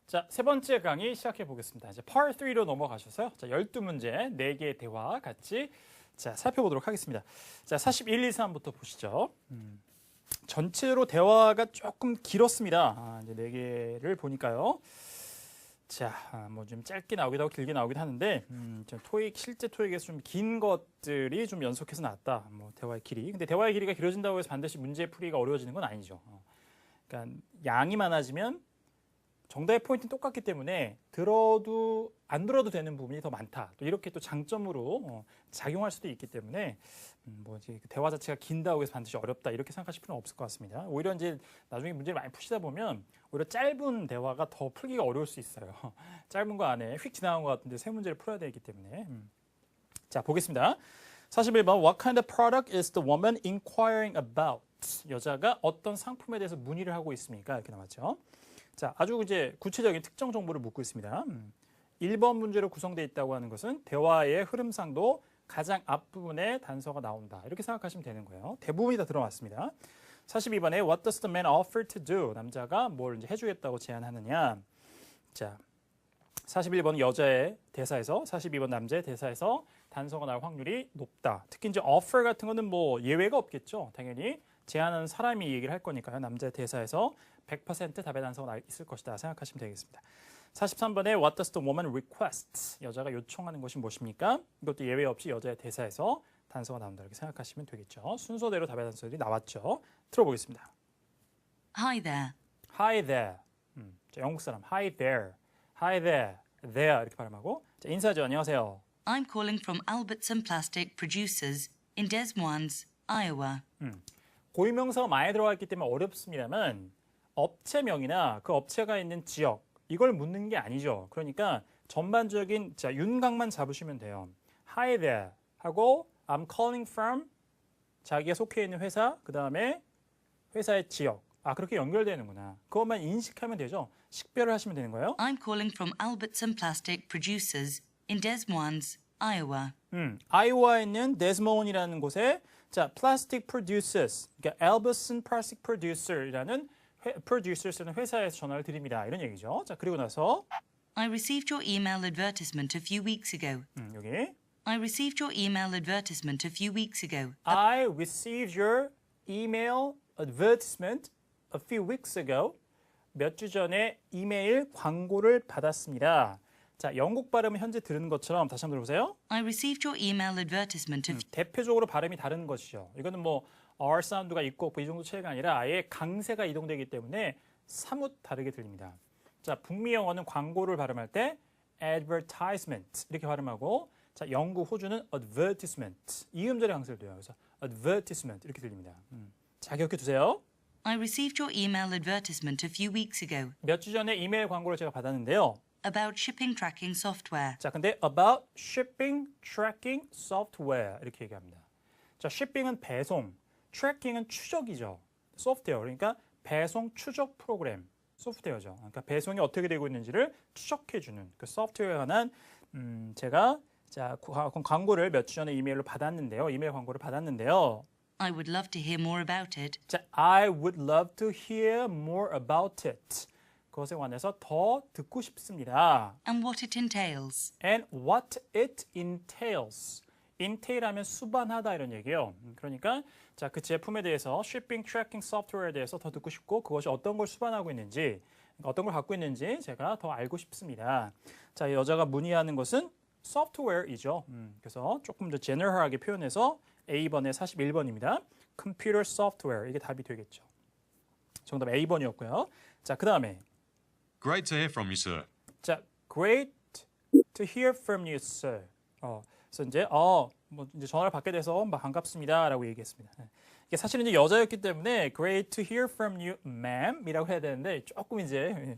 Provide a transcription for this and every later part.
자, 세 번째 강의 시작해 보겠습니다. 이제 Part 3로 넘어가셔서요. 자, 12문제, 4개의 대화 같이 자, 살펴보도록 하겠습니다. 자, 41, 2, 3부터 보시죠. 전체로 대화가 조금 길었습니다. 이제 4개를 보니까요. 자, 뭐 좀 짧게 나오기도 하고 길게 나오기도 하는데, 좀 실제 토익에서 좀 긴 것들이 좀 연속해서 나왔다. 뭐 대화의 길이. 근데 대화의 길이가 길어진다고 해서 반드시 문제 풀이가 어려워지는 건 아니죠. 그러니까 양이 많아지면 정답의 포인트는 똑같기 때문에 들어도 안 들어도 되는 부분이 더 많다. 또 이렇게 또 장점으로 작용할 수도 있기 때문에 뭐 이제 대화 자체가 긴다고 해서 반드시 어렵다 이렇게 생각하실 필요는 없을 것 같습니다. 오히려 이제 나중에 문제를 많이 푸시다 보면 오히려 짧은 대화가 더 풀기가 어려울 수 있어요. 짧은 거 안에 휙 지나간 것 같은데 세 문제를 풀어야 되기 때문에. 자, 보겠습니다. 41번 What kind of product is the woman inquiring about? 여자가 어떤 상품에 대해서 문의를 하고 있습니까? 이렇게 나왔죠. 자, 아주 이제 구체적인 특정 정보를 묻고 있습니다. 1번 문제로 구성되어 있다고 하는 것은 대화의 흐름상도 가장 앞부분에 단서가 나온다. 이렇게 생각하시면 되는 거예요. 대부분이 다 들어왔습니다. 42번에 What does the man offer to do? 남자가 뭘 이제 해주겠다고 제안하느냐. 자, 41번 여자의 대사에서 42번 남자의 대사에서 단서가 나올 확률이 높다. 특히 이제 offer 같은 거는 뭐 예외가 없겠죠. 당연히 제안하는 사람이 얘기를 할 거니까요. 남자의 대사에서 100% 답의 단서가 있을 것이다 생각하시면 되겠습니다. 43번에 What does the woman request? 여자가 요청하는 것이 무엇입니까? 이것도 예외 없이 여자의 대사에서 단서가 나온다 이렇게 생각하시면 되겠죠. 순서대로 답의 단서들이 나왔죠. 들어보겠습니다. Hi there. Hi there. 자, 영국 사람 Hi there. Hi there. There 이렇게 발음하고 자, 인사죠. 안녕하세요. I'm calling from Albertson Plastic Producers in Des Moines, Iowa. 고유명사가 많이 들어가 있기 때문에 어렵습니다만 업체명이나 그 업체가 있는 지역 이걸 묻는 게 아니죠. 그러니까 전반적인 자, 윤곽만 잡으시면 돼요. Hi there 하고 I'm calling from 자기가 속해 있는 회사 그 다음에 회사의 지역 그렇게 연결되는구나. 그것만 인식하면 되죠. 식별을 하시면 되는 거예요. I'm calling from Albertson Plastic Producers in Des Moines, Iowa. 아이오와에 있는 데스모인이라는 곳에 자, Plastic Producers, 그러니까 Albertson Plastic Producer이라는 producers라는 회사에서 전화를 드립니다. 이런 얘기죠. 자, 그리고 나서 I received your email advertisement a few weeks ago. 여기 I received your email advertisement a few weeks ago. I received your email advertisement a few weeks ago. 몇 주 전에 이메일 광고를 받았습니다. 자, 영국 발음은 현재 들은 것처럼 다시 한번 들어보세요. I received your email advertisement a 대표적으로 발음이 다른 것이죠. 이거는 뭐 R 사운드가 있고 이 정도 차이가 아니라 아예 강세가 이동되기 때문에 사뭇 다르게 들립니다. 자, 북미 영어는 광고를 발음할 때 advertisement 이렇게 발음하고 자, 영국, 호주는 advertisement 이 음절에 강세를 둬요. 그래서 advertisement 이렇게 들립니다. 자, 기억해 두세요. I received your email advertisement a few weeks ago 몇 주 전에 이메일 광고를 제가 받았는데요. about shipping tracking software. 자, 근데 about shipping tracking software 이렇게 얘기합니다. 자, shipping은 배송, tracking은 추적이죠. 소프트웨어, 그러니까 배송 추적 프로그램, 소프트웨어죠. 그러니까 배송이 어떻게 되고 있는지를 추적해주는 그 소프트웨어에 관한 제가 자, 광고를 몇 주 전에 이메일 광고를 받았는데요. I would love to hear more about it. 자, I would love to hear more about it. 그것에 관해서 더 듣고 싶습니다. And what it entails. And what it entails. entail 하면 수반하다 이런 얘기예요. 그러니까 자, 그 제품에 대해서 shipping tracking software에 대해서 더 듣고 싶고 그것이 어떤 걸 수반하고 있는지 어떤 걸 갖고 있는지 제가 더 알고 싶습니다. 자, 여자가 문의하는 것은 software이죠. 그래서 조금 더 general하게 표현해서 A번에 41번입니다. computer software 이게 답이 되겠죠. 정답 A번이었고요. 자, 그 다음에 Great to hear from you, sir. 자, great to hear from you, sir. 그래서 이제 뭐 이제 전화를 받게 돼서 반갑습니다라고 얘기했습니다. 이게 사실은 이제 여자였기 때문에 great to hear from you, ma'am이라고 해야 되는데 조금 이제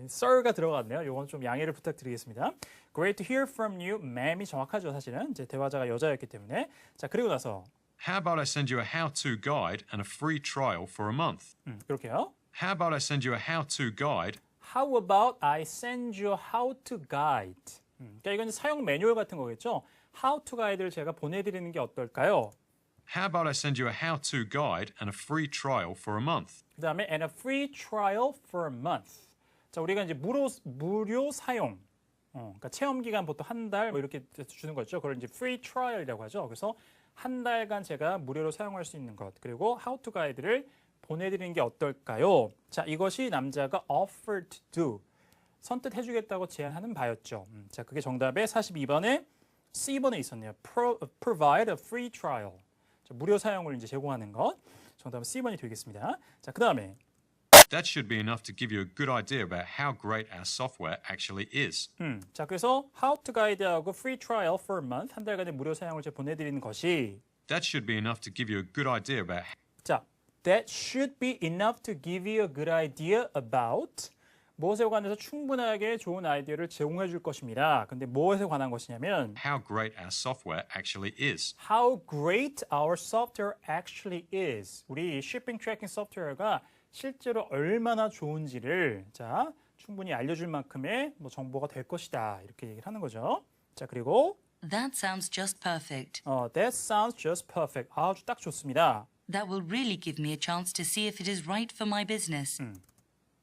sir가 들어갔네요. 이건 좀 양해를 부탁드리겠습니다. Great to hear from you, ma'am이 정확하죠. 사실은 이제 대화자가 여자였기 때문에 자, 그리고 나서 How about I send you a how-to guide and a free trial for a month? 이렇게요. How about I send you a how-to guide? How about I send you how to guide? 그러니까 이건 사용 매뉴얼 같은 거겠죠. How to guide를 제가 보내드리는 게 어떨까요? How about I send you a how-to guide and a free trial for a month? 그 다음에 and a free trial for a month. 자, 우리가 이제 무료 사용. 그러니까 체험 기간 보통 한 달 뭐 이렇게 주는 거죠. 그걸 이제 free trial이라고 하죠. 그래서 한 달간 제가 무료로 사용할 수 있는 것. 그리고 how to guide를 보내드리는 게 어떨까요? 자, 이것이 남자가 offer to do. 선뜻해주겠다고 제안하는 바였죠. 자, 그게 정답의 42번에 C번에 있었네요. Provide a free trial. 자, 무료 사용을 이제 제공하는 것. 정답은 C번이 되겠습니다. 자, 그 다음에 That should be enough to give you a good idea about how great our software actually is. 자, 그래서 How to Guide하고 Free Trial for a month 한 달간의 무료 사용을 제가 보내드리는 것이 That should be enough to give you a good idea about 자, That should be enough to give you a good idea about 무엇에 관해서 충분하게 좋은 아이디어를 제공해 줄 것입니다. 근데 무엇에 관한 것이냐면 how great our software actually is. How great our software actually is. 우리 shipping tracking 소프트웨어가 실제로 얼마나 좋은지를 자 충분히 알려줄 만큼의 뭐 정보가 될 것이다 이렇게 얘기를 하는 거죠. 자 그리고 That sounds just perfect. That sounds just perfect. 아주 딱 좋습니다. That will really give me a chance to see if it is right for my business.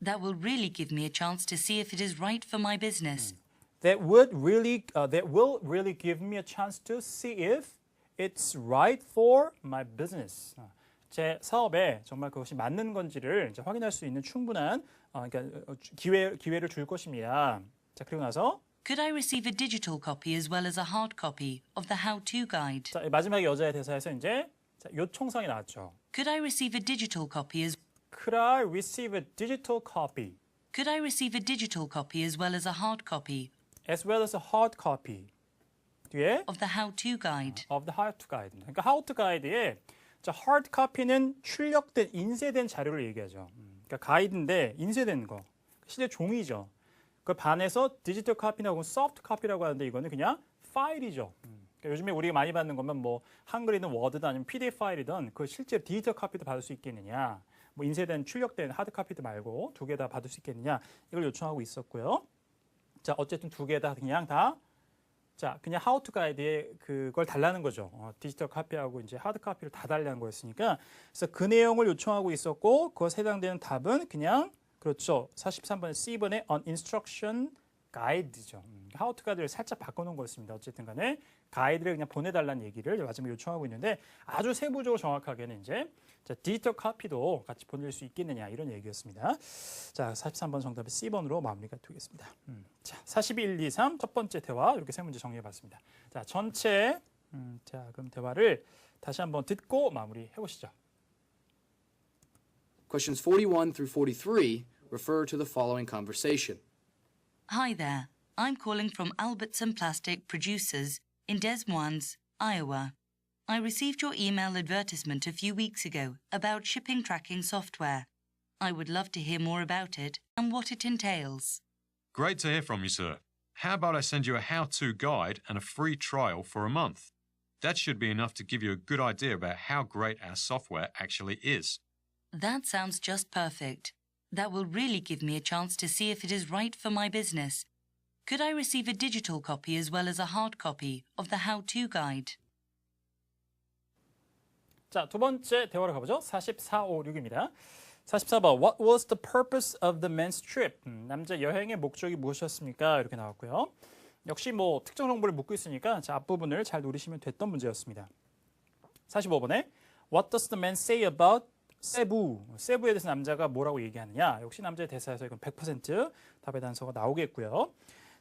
That will really give me a chance to see if it is right for my business. That will really give me a chance to see if it's right for my business. 제 사업에 정말 그것이 맞는 건지를 이제 확인할 수 있는 충분한 그러니까 기회를 줄 것입니다. 자 그리고 나서 Could I receive a digital copy as well as a hard copy of the how-to guide? 자 마지막에 여자의 대사에서 이제 자, 요청사항이 나왔죠. Could I receive a digital copy as Could I receive a digital copy Could I receive a digital copy as well as a hard copy as well as a hard copy 뒤에 of the how-to guide? of the how to guide. 그러니까 how to guide에 자 hard copy는 출력된 인쇄된 자료를 얘기하죠. 그러니까 가이드인데 인쇄된 거 실제 종이죠. 그 반해서 디지털 카피나 혹은 소프트 카피라고 하는데 이거는 그냥 파일이죠. 그러니까 요즘에 우리가 많이 받는 거면 뭐 한글이든 워드든 아니면 PDF 파일이든 그 실제 디지털 카피도 받을 수 있겠느냐. 뭐 인쇄된 출력된 하드 카피도 말고 두 개 다 받을 수 있겠느냐. 이걸 요청하고 있었고요. 자 어쨌든 두 개 다 그냥 자 그냥 how to guide에 그걸 달라는 거죠. 디지털 카피하고 이제 하드 카피를 다 달라는 거였으니까 그래서 그 내용을 요청하고 있었고 그것에 해당되는 답은 그냥 그렇죠. 43번에 C번에 an instruction guide죠. how to guide를 살짝 바꿔놓은 거였습니다. 어쨌든 간에 가이드를 그냥 보내달라는 얘기를 마지막에 요청하고 있는데 아주 세부적으로 정확하게는 이제 자, 디지털 카피도 같이 보낼 수 있겠느냐 이런 얘기였습니다. 자, 43번 정답은 C번으로 마무리가 되겠습니다. 자, 42, 1, 2, 3 첫 번째 대화 이렇게 세 문제 정리해봤습니다. 자, 전체 자 그럼 대화를 다시 한번 듣고 마무리해 보시죠. Questions 41 through 43 refer to the following conversation. Hi there. I'm calling from Albertson Plastic Producers in Des Moines, Iowa. I received your email advertisement a few weeks ago about shipping tracking software. I would love to hear more about it and what it entails. Great to hear from you, sir. How about I send you a how-to guide and a free trial for a month? That should be enough to give you a good idea about how great our software actually is. That sounds just perfect. That will really give me a chance to see if it is right for my business. Could I receive a digital copy as well as a hard copy of the how-to guide? 자, 두 번째 대화로 가보죠. 44, 5, 6입니다. 44번 What was the purpose of the men's trip? 남자 여행의 목적이 무엇이었습니까? 이렇게 나왔고요. 역시 뭐 특정 정보를 묻고 있으니까 자, 앞부분을 잘 노리시면 됐던 문제였습니다. 45번에 What does the man say about 세부? 세부에 대해서 남자가 뭐라고 얘기하느냐? 역시 남자의 대사에서 이건 100% 답의 단서가 나오겠고요.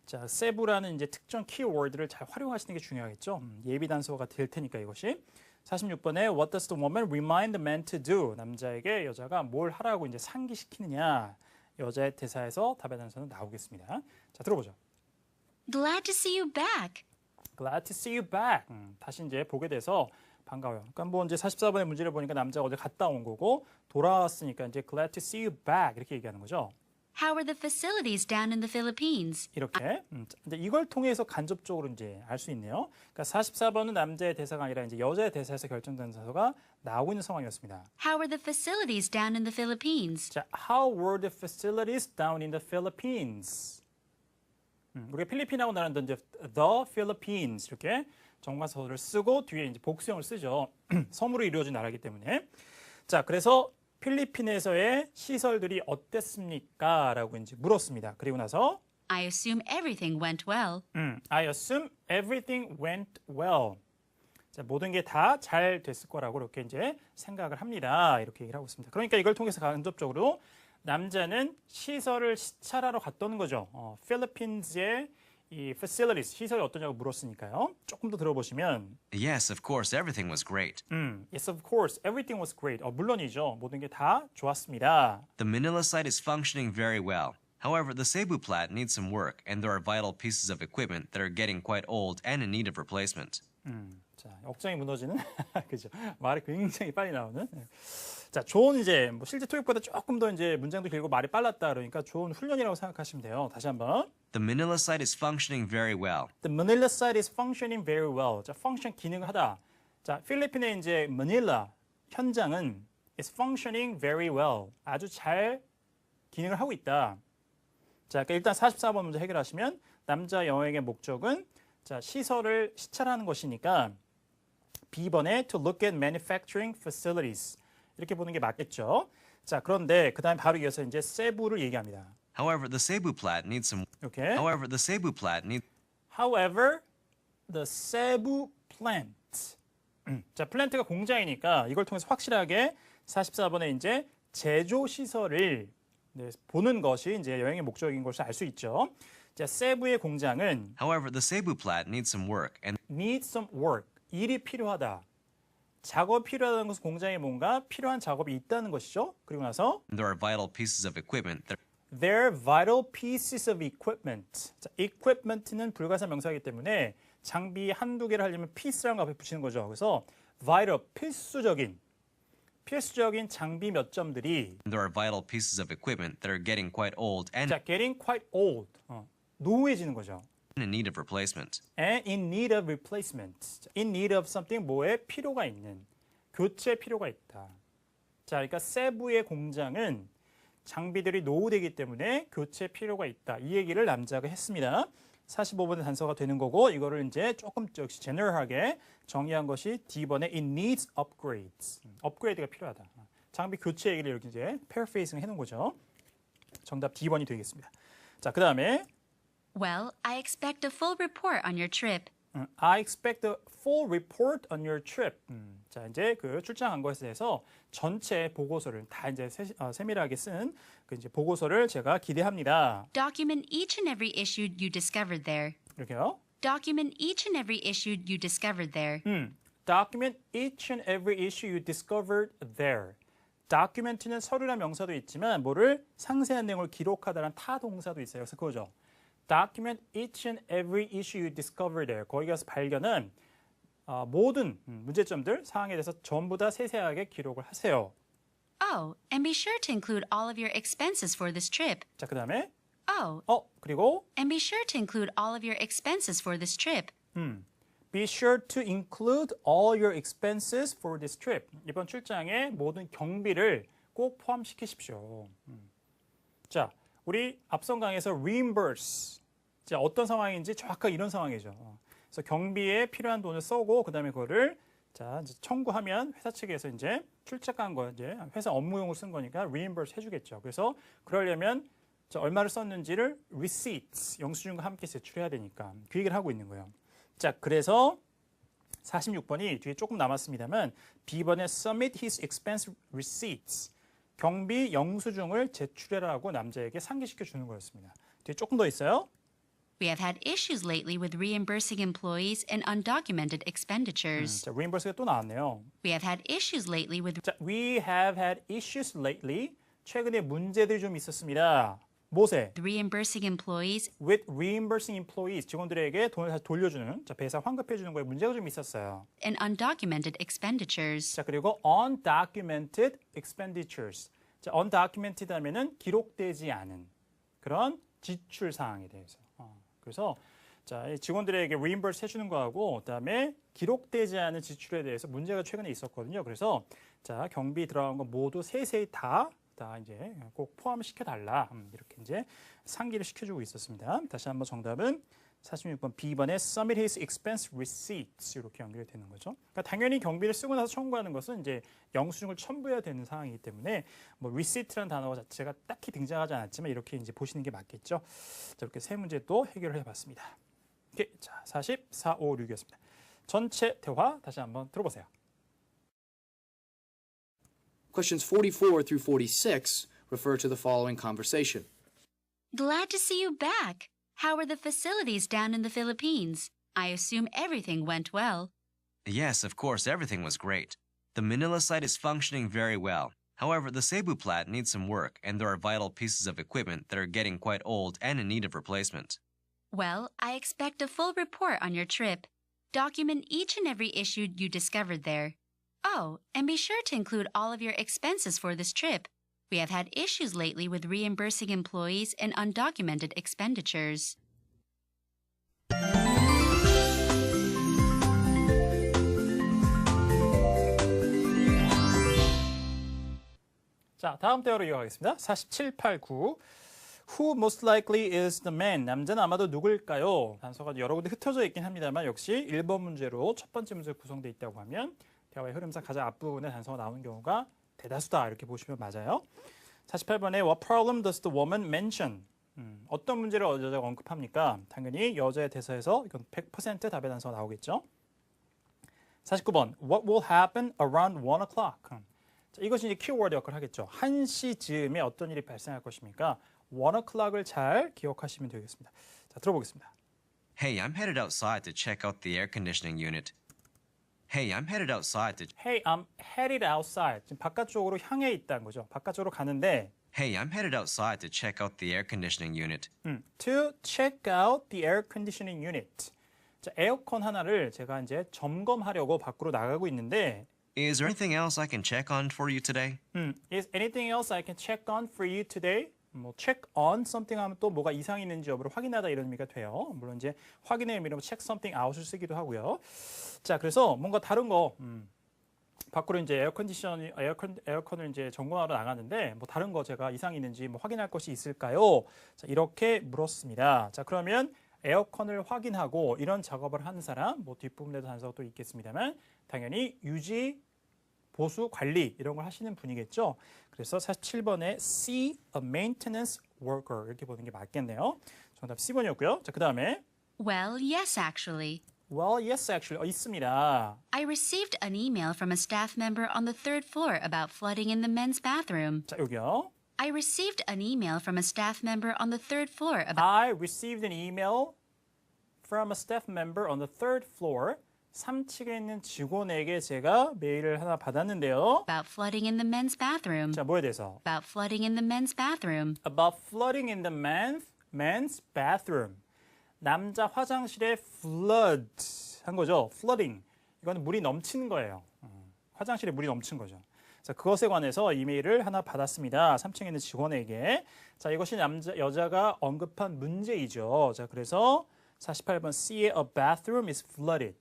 자, 세부라는 이제 특정 키워드를 잘 활용하시는 게 중요하겠죠. 예비 단서가 될 테니까 이것이. 46번에 What does the woman remind the man to do? 남자에게 여자가 뭘 하라고 이제 상기시키느냐? 여자의 대사에서 답의 단서는 나오겠습니다. 자, 들어보죠. Glad to see you back. Glad to see you back. 다시 이제 보게 돼서 반가워요. 그러니까 뭐 이제 44번의 문제를 보니까 남자가 어제 갔다 온 거고 돌아왔으니까 이제 glad to see you back 이렇게 얘기하는 거죠. How are the facilities down in the Philippines? 이렇게. 이제 이걸 통해서 간접적으로 이제 알 수 있네요. 그러니까 44번은 남자의 대사가 아니라 이제 여자의 대사에서 결정된 단서가 나오고 있는 상황이었습니다. How are the facilities down in the Philippines? 자, how were the facilities down in the Philippines? 우리가 필리핀하고 나란데 이제 the Philippines 이렇게 정관사를 쓰고 뒤에 이제 복수형을 쓰죠. 섬으로 이루어진 나라이기 때문에. 자, 그래서 필리핀에서의 시설들이 어땠습니까? 라고 이제 물었습니다. 그리고 나서 I assume everything went well. I assume everything went well. 자, 모든 게 다 잘 됐을 거라고 이렇게 이제 생각을 합니다. 이렇게 얘기를 하고 있습니다. 그러니까 이걸 통해서 간접적으로 남자는 시설을 시찰하러 갔다는 거죠. 필리핀즈의 이 facilities, 시설이 어떠냐고 물었으니까요. 조금 더 들어보시면 Yes, of course, everything was great. Yes, of course, everything was great. 물론이죠. 모든 게 다 좋았습니다. The Manila site is functioning very well. However, the Cebu plant needs some work, and there are vital pieces of equipment that are getting quite old and in need of replacement. 자, 억장이 무너지는 그죠? 말이 굉장히 빨리 나오는. 자, 좋은 이제 뭐 실제 토익보다 조금 더 이제 문장도 길고 말이 빨랐다 그러니까 좋은 훈련이라고 생각하시면 돼요. 다시 한번. The Manila site is functioning very well. The Manila site is functioning very well. 자, function 기능을 하다. 자, 필리핀의 이제 Manila 현장은 is functioning very well. 아주 잘 기능을 하고 있다. 자, 그러니까 일단 44번 문제 해결하시면 남자 여행의 목적은 자, 시설을 시찰하는 것이니까 B번에 to look at manufacturing facilities. 이렇게 보는 게 맞겠죠. 자, 그런데 그다음에 바로 이어서 이제 세부를 얘기합니다. However, the Cebu plant needs some. 이렇게. However, the Cebu plant needs. However, the Cebu plant. 자, 플랜트가 공장이니까 이걸 통해서 확실하게 44번에 이제 제조 시설을 네, 보는 것이 이제 여행의 목적인 것을 알 수 있죠. 자, 세부의 공장은 However, the Cebu plant needs some work, and need some work. 일이 필요하다. 작업이 필요하다는 것은 공장에 뭔가 필요한 작업이 있다는 것이죠. 그리고 나서 there are vital pieces of equipment that They're vital pieces of equipment. 자, equipment는 불가사 명사이기 때문에 장비 한두 개를 하려면 piece라는 거 앞에 붙이는 거죠. 그래서 vital, 필수적인 장비 몇 점들이 there are vital pieces of equipment that are getting quite old and 자, getting quite old. 노후해지는 거죠. in need of replacement. And in need of replacement. 자, in need of something 뭐에 필요가 있는. 교체 필요가 있다. 자, 그러니까 세부의 공장은 장비들이 노후되기 때문에 교체 필요가 있다. 이 얘기를 남자가 했습니다. 45번의 단서가 되는 거고 이거를 이제 조금 역시 제너럴하게 정의한 것이 D번의 it needs upgrades. 업그레이드가 필요하다. 장비 교체 얘기를 이렇게 이제 paraphrasing 해놓은 거죠. 정답 D번이 되겠습니다. 자, 그 다음에 Well, I expect a full report on your trip. I expect a full report on your trip. 자, 이제 그 출장 간 것에 대해서 전체 보고서를 다 이제 세밀하게 쓴 그 이제 보고서를 제가 기대합니다. Document each and every issue you discovered there. 이렇게요. Document each and every issue you discovered there. Document each and every issue you discovered there. document는 서류란 명사도 있지만 뭐를 상세한 내용을 기록하다라는 타동사도 있어요. 그래서 그거죠. Document each and every issue you discover there. 거기 가서 발견한 모든 문제점들, 사항에 대해서 전부 다 세세하게 기록을 하세요. Oh, and be sure to include all of your expenses for this trip. 자, 그 다음에 Oh, 그리고 and be sure to include all of your expenses for this trip. Be sure to include all your expenses for this trip. 이번 출장의 모든 경비를 꼭 포함시키십시오. 자, 우리 앞선 강에서 reimburse. 자, 어떤 상황인지 정확하게 이런 상황이죠. 그래서 경비에 필요한 돈을 써고 그다음에 그거를 자, 이제 청구하면 회사 측에서 이제 출장 간 거 이제 회사 업무용으로 쓴 거니까 reimburse 해주겠죠. 그래서 그러려면 자, 얼마를 썼는지를 receipts 영수증과 함께 제출해야 되니까 그 얘기를 하고 있는 거예요. 자, 그래서 46번이 뒤에 조금 남았습니다만 B번에 submit his expense receipts 경비 영수증을 제출해라고 남자에게 상기시켜 주는 거였습니다. 뒤에 조금 더 있어요. We have had issues lately with reimbursing employees and undocumented expenditures. 자, reimburse가 또 나왔네요. We have had issues lately with 자, we have had issues lately. 최근에 문제들이 좀 있었습니다. 무엇에? reimbursing employees With reimbursing employees. 직원들에게 돈을 다시 돌려주는, 자, 배사 환급해 주는 거에 문제가 좀 있었어요. and undocumented expenditures. 자, 그리고 undocumented expenditures. 자, undocumented 하면은 기록되지 않은 그런 지출 사항에 대해서. 그래서 자, 이 직원들에게 reimburse 해주는 거하고 그다음에 기록되지 않은 지출에 대해서 문제가 최근에 있었거든요. 그래서 자, 경비 들어간 거 모두 세세히 다 이제 꼭 포함시켜 달라. 이렇게 이제 상기를 시켜주고 있었습니다. 다시 한번 정답은 46번 B번에 submit his expense receipts 이렇게 연결이 되는 거죠. 그러니까 당연히 경비를 쓰고 나서 청구하는 것은 이제 영수증을 첨부해야 되는 상황이기 때문에 뭐 receipt라는 단어 자체가 딱히 등장하지 않았지만 이렇게 이제 보시는 게 맞겠죠. 자, 이렇게 세 문제 또 해결을 해봤습니다. 오케이, 자 44, 5, 6이었습니다. 전체 대화 다시 한번 들어보세요. Questions 44 through 46 refer to the following conversation. Glad to see you back. How are the facilities down in the Philippines? I assume everything went well. Yes, of course, everything was great. The Manila site is functioning very well. However, the Cebu plant needs some work, and there are vital pieces of equipment that are getting quite old and in need of replacement. Well, I expect a full report on your trip. Document each and every issue you discovered there. Oh, and be sure to include all of your expenses for this trip. We have had issues lately with reimbursing employees and undocumented expenditures. 자, 다음 대화로 이어가겠습니다. 47, 8, 9. Who most likely is the man? 남자는 아마도 누굴까요? 단서가 여러 군데 흩어져 있긴 합니다만 역시 1번 문제로 첫 번째 문제로 구성되어 있다고 하면 대화의 흐름상 가장 앞부분에 단서가 나오는 경우가 대다수다 이렇게 보시면 맞아요. 48번에 What problem does the woman mention? 어떤 문제를 여자가 언급합니까? 당연히 여자의 대사에서 이건 100% 답의 단서가 나오겠죠. 49번 What will happen around 1 o'clock? 자, 이것이 이제 키워드 역할을 하겠죠. 1시 즈음에 어떤 일이 발생할 것입니까? 1 o'clock을 잘 기억하시면 되겠습니다. 자, 들어보겠습니다. Hey, I'm headed outside to check out the air conditioning unit. Hey, I'm headed outside to Hey, I'm headed outside. 지금 바깥쪽으로 향해 있다는 거죠. 바깥쪽으로 가는데 Hey, I'm headed outside to check out the air conditioning unit. to check out the air conditioning unit. 자, 에어컨 하나를 제가 이제 점검하려고 밖으로 나가고 있는데 Is there anything else I can check on for you today? Is anything else I can check on for you today? 뭐 check on something 하면 또 뭐가 이상이 있는지 여부를 확인하다 이런 의미가 돼요. 물론 이제 확인의 의미로 check something out을 쓰기도 하고요. 자, 그래서 뭔가 다른 거 밖으로 이제 에어컨을 이제 점검하러 나가는데 뭐 다른 거 제가 이상이 있는지 뭐 확인할 것이 있을까요? 자, 이렇게 물었습니다. 자, 그러면 에어컨을 확인하고 이런 작업을 하는 사람, 뭐 뒷부분에도 단서가 또 있겠습니다만 당연히 유지, 보수, 관리 이런 걸 하시는 분이겠죠. 그래서 47번에 C, a maintenance worker 이렇게 보는 게 맞겠네요. 정답 C번이었고요. 자, 그 다음에 Well, yes, actually. Well, yes, actually 있습니다. I received an email from a staff member on the third floor about flooding in the men's bathroom. 자, 여기요. I received an email from a staff member on the third floor about I received an email from a staff member on the third floor. 3층에 있는 직원에게 제가 메일을 하나 받았는데요. flooding in the men's bathroom. 자, 뭐에 대해서? About flooding in the men's bathroom. About flooding in the men's bathroom. 남자 화장실에 flood 한 거죠. flooding. 이건 물이 넘치는 거예요. 화장실에 물이 넘친 거죠. 자, 그것에 관해서 이메일을 하나 받았습니다. 3층에 있는 직원에게. 자, 이것이 여자가 언급한 문제이죠. 자, 그래서 48번 C의 a bathroom is flooded.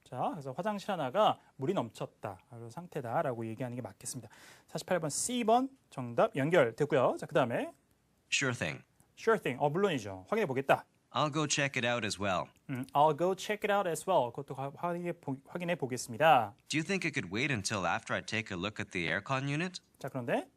자, 그래서 화장실 하나가 물이 넘쳤다. 그런 상태다라고 얘기하는 게 맞겠습니다. 48번 C번 정답 연결됐고요. 자, 그다음에 Sure thing. sure thing. 물론이죠. 확인해 보겠다. I'll go check it out as well. I'll go check it out as well. 그것도 확인해 보겠습니다. Do you think it could wait until after I take a look at the aircon unit? 자, 그런데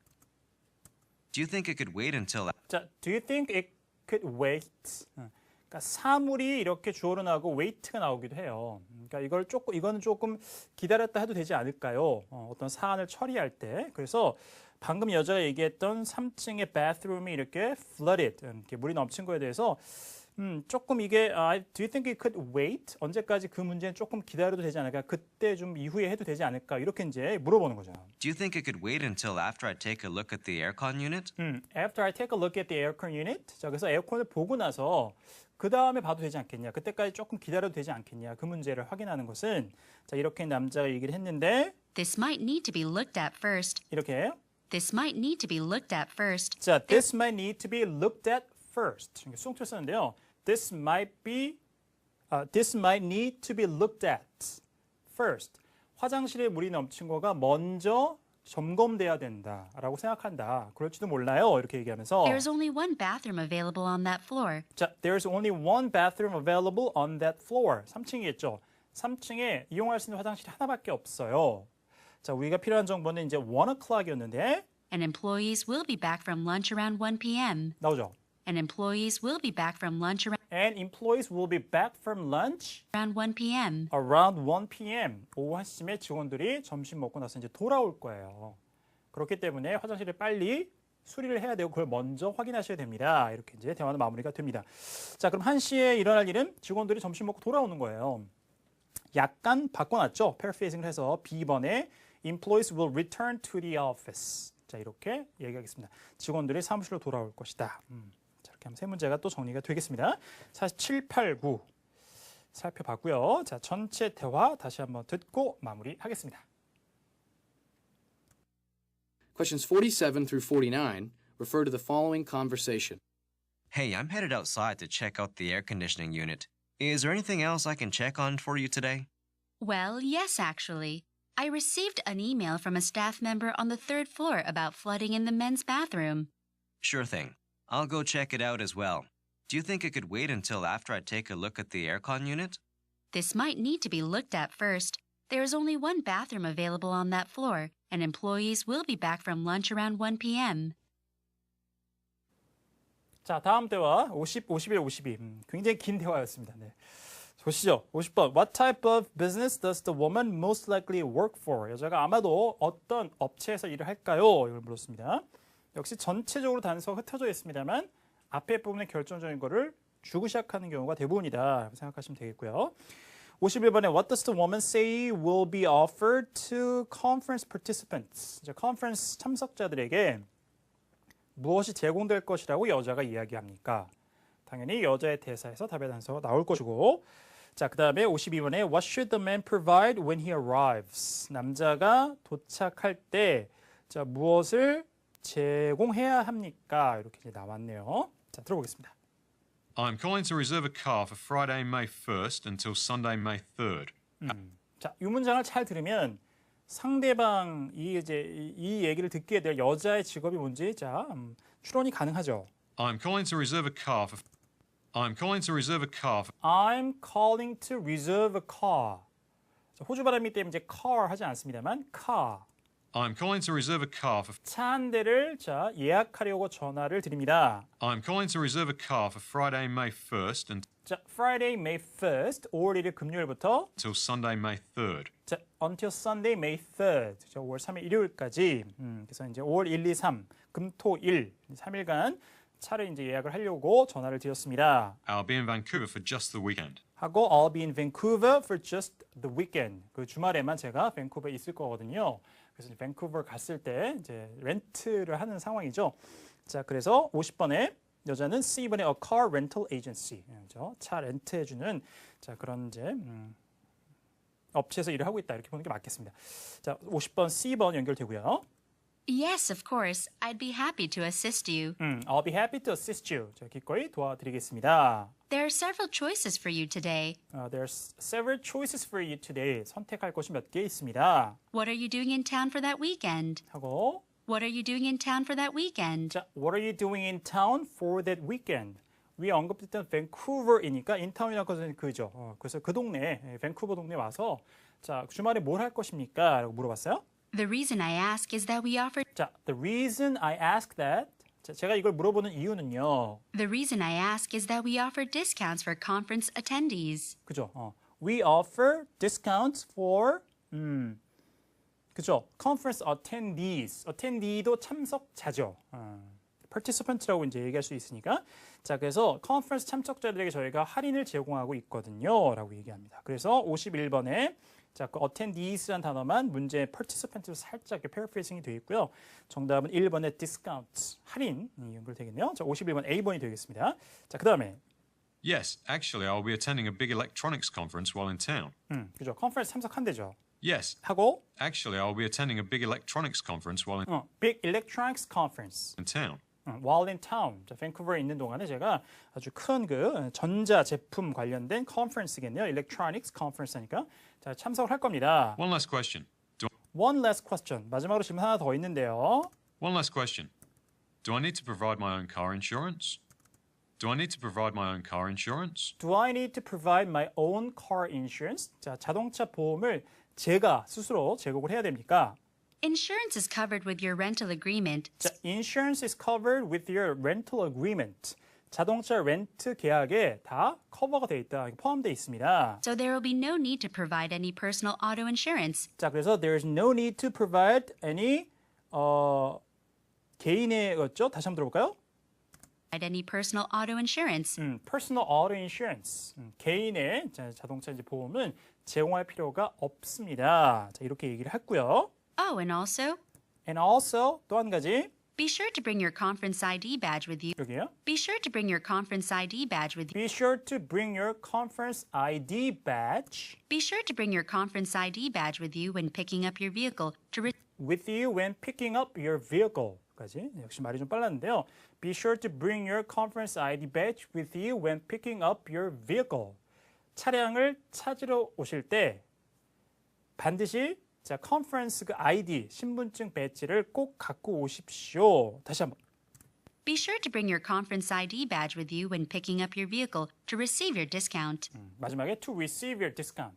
Do you think it could wait until 자, do you think it could wait? 그러니까 사물이 이렇게 주어로 나오고 wait가 나오기도 해요. 그러니까 이거는 조금 기다렸다 해도 되지 않을까요? 어떤 사안을 처리할 때. 그래서 방금 여자가 얘기했던 3층의 bathroom이 이렇게 flooded, 이렇게 물이 넘친 거에 대해서 조금 이게 do you think it could wait? 언제까지 그 문제는 조금 기다려도 되지 않을까? 그때 좀 이후에 해도 되지 않을까? 이렇게 이제 물어보는 거죠. Do you think it could wait until after I take a look at the aircon unit? After I take a look at the aircon unit. 자, 그래서 에어컨을 보고 나서 그 다음에 봐도 되지 않겠냐? 그때까지 조금 기다려도 되지 않겠냐? 그 문제를 확인하는 것은 자, 이렇게 남자가 얘기를 했는데 This might need to be looked at first. 이렇게 This might need to be looked at first. 자, this might need to be looked at first. 이렇게 수동태를 쓰는데요. This might need to be looked at first. 화장실에 물이 넘친 거가 먼저 점검돼야 된다라고 생각한다. 그럴지도 몰라요. 이렇게 얘기하면서 There's only one bathroom available on that floor. 자, there's only one bathroom available on that floor. 3층이겠죠. 3층에 이용할 수 있는 화장실이 하나밖에 없어요. 자, 우리가 필요한 정보는 이제 1 o'clock이었는데 And employees will be back from lunch around 1 p.m. 나오죠. And employees will be back from lunch And employees will be back from lunch around 1 p.m. around 1 p.m. 오후 1시쯤에 직원들이 점심 먹고 나서 이제 돌아올 거예요. 그렇기 때문에 화장실을 빨리 수리를 해야 되고 그걸 먼저 확인하셔야 됩니다. 이렇게 이제 대화는 마무리가 됩니다. 자, 그럼 1시에 일어날 일은 직원들이 점심 먹고 돌아오는 거예요. 약간 바꿔놨죠. paraphrasing을 해서 B번에 employees will return to the office. 자, 이렇게 얘기하겠습니다. 직원들이 사무실로 돌아올 것이다. 자, 이렇게 하면 세 문제가 또 정리가 되겠습니다. 47, 8, 9 살펴봤고요. 자, 전체 대화 다시 한번 듣고 마무리하겠습니다. Questions 47 through 49 refer to the following conversation. Hey, I'm headed outside to check out the air conditioning unit. Is there anything else I can check on for you today? Well, yes, actually. I received an email from a staff member on the 3rd floor about flooding in the men's bathroom. Sure thing. I'll go check it out as well. Do you think it could wait until after I take a look at the aircon unit? This might need to be looked at first. There is only one bathroom available on that floor, and employees will be back from lunch around 1 p.m. 자, 다음 대화 50, 51, 52. 굉장히 긴 대화였습니다. 네. 보시죠. 50번. What type of business does the woman most likely work for? 여자가 아마도 어떤 업체에서 일을 할까요? 이걸 물었습니다. 역시 전체적으로 단서가 흩어져 있습니다만 앞에 부분의 결정적인 거를 주고 시작하는 경우가 대부분이다. 생각하시면 되겠고요. 51번에 What does the woman say will be offered to conference participants? 이제 컨퍼런스 참석자들에게 무엇이 제공될 것이라고 여자가 이야기합니까? 당연히 여자의 대사에서 답의 단서가 나올 것이고 자, 그 다음에 52번에 What should the man provide when he arrives? 남자가 도착할 때 자, 무엇을 제공해야 합니까? 이렇게 이제 나왔네요. 자, 들어보겠습니다. I'm calling to reserve a car for Friday, May 1st until Sunday, May 3rd. 자, 이 문장을 잘 들으면 상대방이 이제 이 얘기를 듣게 될 여자의 직업이 뭔지 자, 추론이 가능하죠. I'm calling to reserve a car for I'm calling to reserve a car. 자, 호주 발음이기 때문에 이제 car 하지 않습니다만 car. I'm calling to reserve a car for 차 한 대를 자, 예약하려고 전화를 드립니다. I'm calling to reserve a car for Friday, May 1st 자, Friday, May 1st, 5월 1일 금요일부터 until Sunday, May 3rd. 자, until Sunday, May 3rd. 자, 5월 3일 일요일까지. 그래서 이제 5월 1, 2, 3, 금, 토, 일 3일간 차를 이제 예약을 하려고 전화를 드렸습니다. I'll be in Vancouver for just the weekend. 하고 I'll be in Vancouver for just the weekend. 그 주말에만 제가 밴쿠버에 있을 거거든요. 그래서 이제 밴쿠버 갔을 때 이제 렌트를 하는 상황이죠. 자, 그래서 50번에 여자는 C번에 a car rental agency. 그렇죠? 차 렌트해주는 자, 그런 이제 업체에서 일을 하고 있다. 이렇게 보는 게 맞겠습니다. 자, 50번 C번 연결되고요. Yes, of course. I'd be happy to assist you. I'll be happy to assist you. 자, 기꺼이 도와드리겠습니다. There are several choices for you today. There's several choices for you today. 선택할 것이 몇 개 있습니다. What are you doing in town for that weekend? 하고 What are you doing in town for that weekend? 자, what are you doing in town for that weekend? 위에 언급됐던 밴쿠버이니까 인타운이라는 것은 그죠. 그래서 그 동네, 밴쿠버 동네 와서 자, 주말에 뭘 할 것입니까? 라고 물어봤어요. The reason I ask is that we offer 자, the reason I ask that 자, 제가 이걸 물어보는 이유는요. The reason I ask is that we offer discounts for conference attendees. 그죠? We offer discounts for 그죠? Conference attendees. attendee도 참석자죠. participant라고 이제 얘기할 수 있으니까. 자, 그래서 컨퍼런스 참석자들에게 저희가 할인을 제공하고 있거든요라고 얘기합니다. 그래서 51번에 자, 그 attendees라는 단어만 문제 participant로 살짝 paraphrasing이 되어 있고요. 정답은 1번의 discount, 할인이 연결되겠네요. 자, 51번 A번이 되겠습니다. 자, 그다음에 Yes, actually, I'll be attending a big electronics conference while in town. 그죠? 컨퍼런스 참석한대죠. Yes, 하고 actually, I'll be attending a big electronics conference while Big Electronics Conference. in town. While in town, 자, 밴쿠버에 있는 동안에 제가 아주 큰 그 전자 제품 관련된 컨퍼런스겠네요. Electronics Conference 하니까 자, 참석을 할 겁니다. One last question. One last question. 마지막으로 질문 하나 더 있는데요. One last question. Do I need to provide my own car insurance? Do I need to provide my own car insurance? Do I need to provide my own car insurance? 자, 자동차 보험을 제가 스스로 제공을 해야 됩니까? Insurance is covered with your rental agreement. 자, insurance is covered with your rental agreement. 자동차 렌트 계약에 다 커버가 돼 있다, 포함되어 있습니다. So there will be no need to provide any personal auto insurance. 자, 그래서 there's no need to provide any 개인의 거죠? 다시 한번 들어볼까요? Any personal auto insurance. personal auto insurance. 개인의 자동차 이제 보험은 제공할 필요가 없습니다. 자, 이렇게 얘기를 했고요. Oh, and also, 또 한 가지 be sure to bring your conference ID badge with you. 여기요. Be sure to bring your conference ID badge with you. Be sure to bring your conference ID badge Be sure to bring your conference ID badge with you when picking up your vehicle with you when picking up your vehicle. 까지. 역시 말이 좀 빨랐는데요. Be sure to bring your conference ID badge with you when picking up your vehicle. 차량을 찾으러 오실 때 반드시 자, 컨퍼런스 그 ID, 신분증 배지를 꼭 갖고 오십시오. 다시 한번. Be sure to bring your conference ID badge with you when picking up your vehicle to receive your discount. 마지막에 to receive your discount.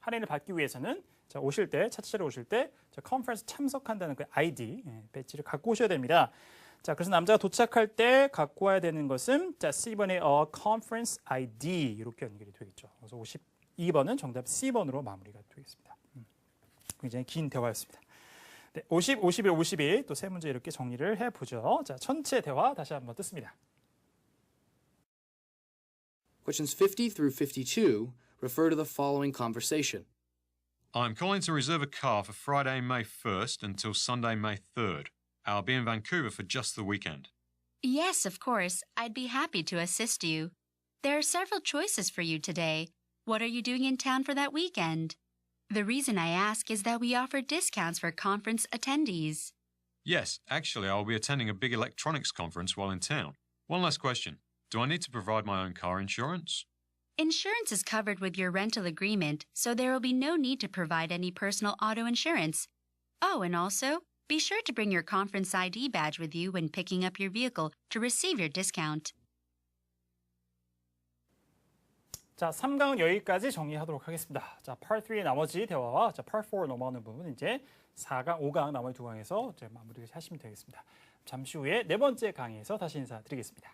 할인을 받기 위해서는 자, 오실 때, 차 찾으러 오실 때 자, 컨퍼런스 참석한다는 그 ID, 배지를 갖고 오셔야 됩니다. 자, 그래서 남자가 도착할 때 갖고 와야 되는 것은 자, C번의 conference ID 이렇게 연결이 되겠죠. 그래서 52번은 정답 C번으로 마무리가 되겠습니다. 굉장히 긴 대화였습니다. 네, 50, 51, 52 또 세 문제 이렇게 정리를 해보죠. 자, 전체 대화 다시 한번 듣습니다. Questions 50 through 52 refer to the following conversation. I'm calling to reserve a car for Friday, May 1st until Sunday, May 3rd. I'll be in Vancouver for just the weekend. Yes, of course. I'd be happy to assist you. There are several choices for you today. What are you doing in town for that weekend? The reason I ask is that we offer discounts for conference attendees. Yes, actually, I'll be attending a big electronics conference while in town. One last question. Do I need to provide my own car insurance? Insurance is covered with your rental agreement, so there will be no need to provide any personal auto insurance. Oh, and also, be sure to bring your conference ID badge with you when picking up your vehicle to receive your discount. 자, 3강은 여기까지 정리하도록 하겠습니다. 자, Part 3의 나머지 대화와 자, Part 4 넘어가는 부분은 이제 4강, 5강 나머지 두 강에서 이제 마무리를 하시면 되겠습니다. 잠시 후에 네 번째 강의에서 다시 인사드리겠습니다.